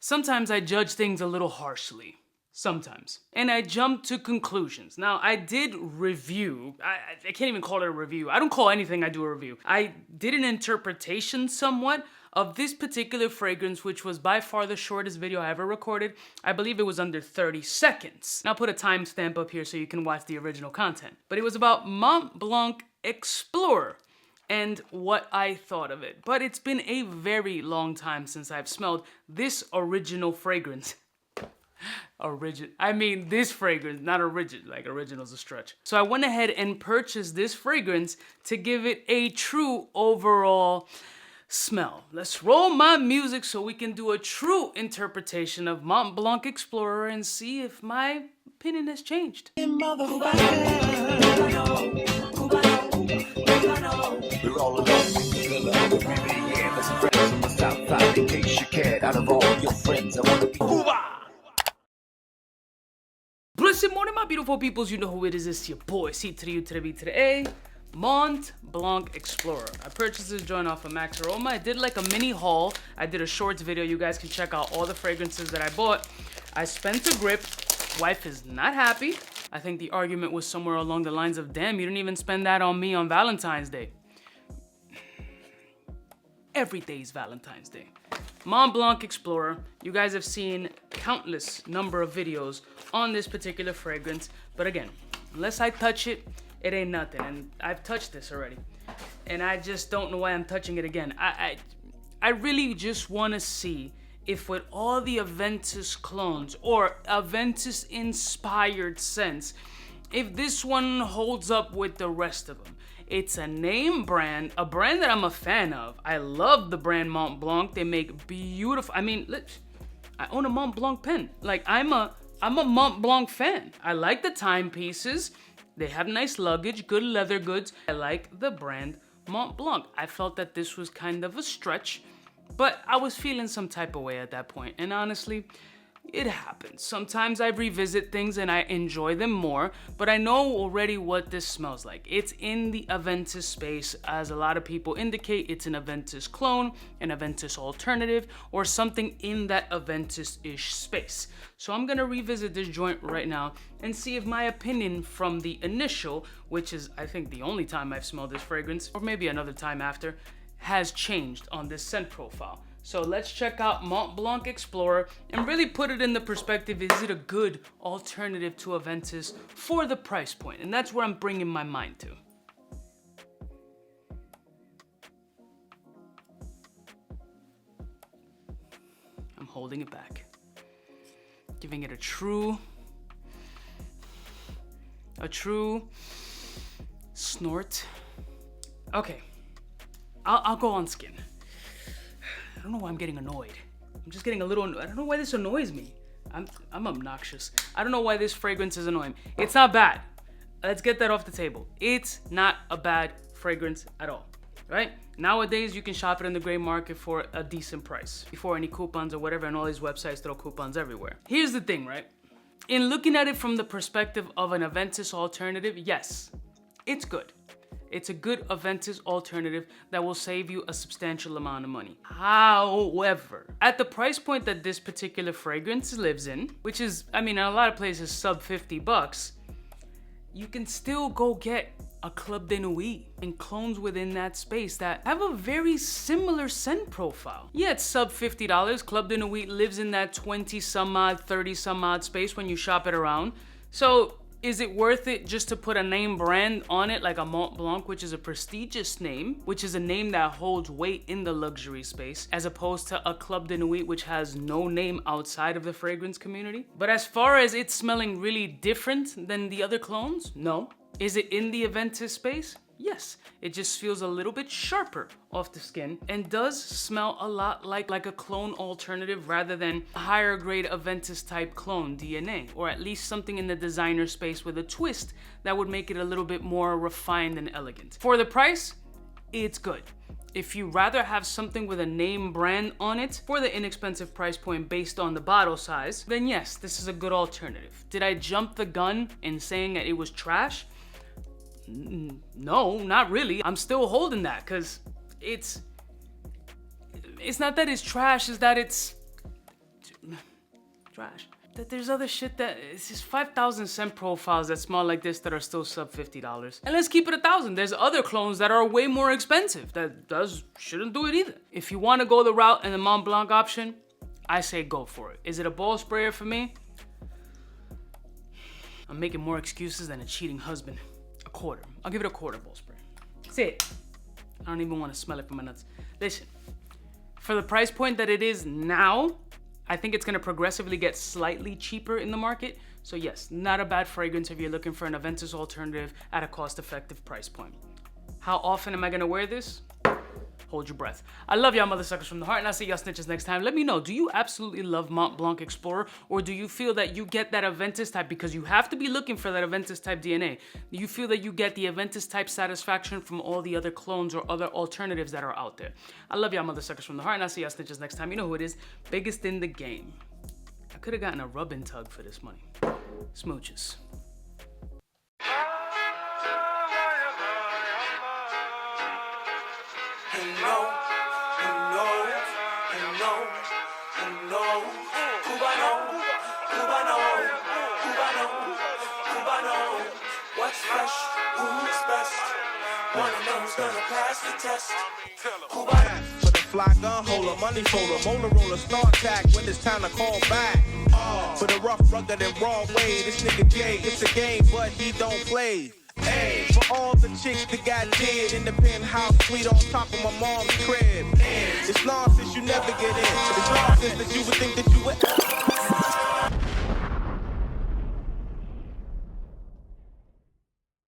Sometimes I judge things a little harshly. Sometimes. And I jump to conclusions. Now, I did review, I can't even call it a review. I don't call anything I do a review. I did an interpretation somewhat of this particular fragrance, which was by far the shortest video I ever recorded. I believe it was under 30 seconds. And I'll put a timestamp up here so you can watch the original content. But it was about Montblanc Explorer and what I thought of it. But it's been a very long time since I've smelled this original fragrance. This fragrance, not original, like original's a stretch. So I went ahead and purchased this fragrance to give it a true overall smell. Let's roll my music so we can do a true interpretation of Montblanc Explorer and see if my opinion has changed. We're all alone in the love, baby, yeah. There's friends from the south side in case you cared. Out of all your friends, I wanna be Cuba. Blessed morning, my beautiful peoples. You know who it is. It's your boy, C to the U to the B to the A, Montblanc Explorer. I purchased this joint off of Max Aroma. I did like a mini haul. I did a shorts video. You guys can check out all the fragrances that I bought. I spent a grip. Wife is not happy. I think the argument was somewhere along the lines of, damn, you didn't even spend that on me on Valentine's Day. Every day's Valentine's Day. Montblanc Explorer. You guys have seen countless number of videos on this particular fragrance. But again, unless I touch it, it ain't nothing. And I've touched this already. And I just don't know why I'm touching it again. I really just want to see if with all the Aventus clones or Aventus inspired scents, if this one holds up with the rest of them. It's a name brand, a brand that I'm a fan of. I love the brand Montblanc. They make beautiful, I own a Montblanc pen. Like I'm a Montblanc fan. I like the timepieces. They have nice luggage, good leather goods. I like the brand Montblanc. I felt that this was kind of a stretch, but I was feeling some type of way at that point. And honestly, it happens. Sometimes I revisit things and I enjoy them more, but I know already what this smells like. It's in the Aventus space, as a lot of people indicate. It's an Aventus clone, an Aventus alternative, or something in that Aventus-ish space. So I'm gonna revisit this joint right now and see if my opinion from the initial, which is I think the only time I've smelled this fragrance, or maybe another time after, has changed on this scent profile. So let's check out Montblanc Explorer and really put it in the perspective, is it a good alternative to Aventus for the price point? And that's where I'm bringing my mind to. I'm holding it back. Giving it a true snort. Okay, I'll go on skin. I don't know why I'm getting annoyed. I'm just getting a little, I don't know why this annoys me. I'm obnoxious. I don't know why this fragrance is annoying. It's not bad. Let's get that off the table. It's not a bad fragrance at all, right? Nowadays, you can shop it in the gray market for a decent price before any coupons or whatever, and all these websites throw coupons everywhere. Here's the thing, right? In looking at it from the perspective of an Aventus alternative, yes, it's good. It's a good Aventus alternative that will save you a substantial amount of money. However, at the price point that this particular fragrance lives in, which is, in a lot of places sub $50, you can still go get a Club de Nuit and clones within that space that have a very similar scent profile. Yeah, it's sub $50. Club de Nuit lives in that 20 some odd, 30 some odd space when you shop it around. So is it worth it just to put a name brand on it like a Montblanc, which is a prestigious name, which is a name that holds weight in the luxury space, as opposed to a Club de Nuit, which has no name outside of the fragrance community? But as far as it smelling really different than the other clones, no. Is it in the Aventus space? Yes, it just feels a little bit sharper off the skin and does smell a lot like a clone alternative rather than a higher grade Aventus type clone DNA, or at least something in the designer space with a twist that would make it a little bit more refined and elegant. For the price, it's good. If you rather have something with a name brand on it for the inexpensive price point based on the bottle size, then yes, this is a good alternative. Did I jump the gun in saying that it was trash? No, not really. I'm still holding that because it's not that it's trash, it's that it's trash. That there's other shit that it's just 5,000 cent profiles that smell like this that are still sub $50. And let's keep it 1,000. There's other clones that are way more expensive that shouldn't do it either. If you want to go the route and the Montblanc option, I say go for it. Is it a ball sprayer for me? I'm making more excuses than a cheating husband. A quarter. I'll give it a quarter ball sprayer. That's it. I don't even want to smell it from my nuts. Listen, for the price point that it is now, I think it's gonna progressively get slightly cheaper in the market. So yes, not a bad fragrance if you're looking for an Aventus alternative at a cost-effective price point. How often am I gonna wear this? Hold your breath. I love y'all mother suckers from the heart, and I'll see y'all snitches next time. Let me know, do you absolutely love Montblanc Explorer, or do you feel that you get that Aventus type because you have to be looking for that Aventus type DNA? Do you feel that you get the Aventus type satisfaction from all the other clones or other alternatives that are out there? I love y'all mother suckers from the heart, and I'll see y'all snitches next time. You know who it is, biggest in the game. I could have gotten a rub and tug for this money. Smooches. Cubaknow, what's fresh, who's best? One of them's gonna pass the test. Cubaknow. For the fly gun holder, money folder, molar roller, start tag when it's time to call back. For the rough, rugged, and raw way, this nigga Jay, it's a game, but he don't play. Hey, for all the chicks that got dead in the penthouse suite on top of my mom's crib. It's nonsense you never get in. It's nonsense that you would think that you would.